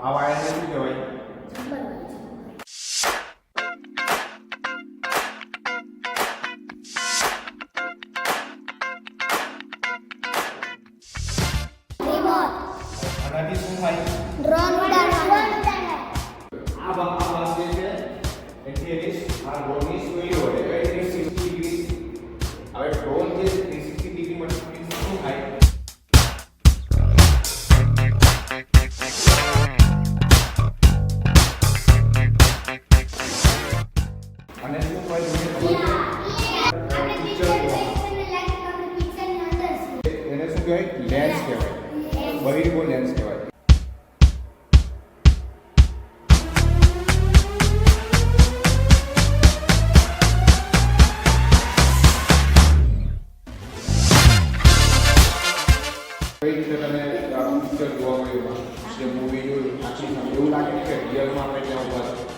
આ વાયરને શું કહેવાય? આનાથી શું થાય? ડ્રોન ઉડાડવાનું. આ ભાગ જે છે એની આ ડ્રોનની સ્પીડ વધે એટલે 360 ડિગ્રી. હવે ડ્રોન જે 360 ડિગ્રી માં શું થાય? અને શું થાય? એને શું કહેવાય? લેન્સ કહેવાય. બહિર્ગોળ લેન્સ કહેવાય. કઈ રીતે તમે પિક્ચર જોવા મળ્યું જે મૂવી જોયું આખી એવું લાગે કે રિયલમાં આપણે ત્યાં ઉભા છે?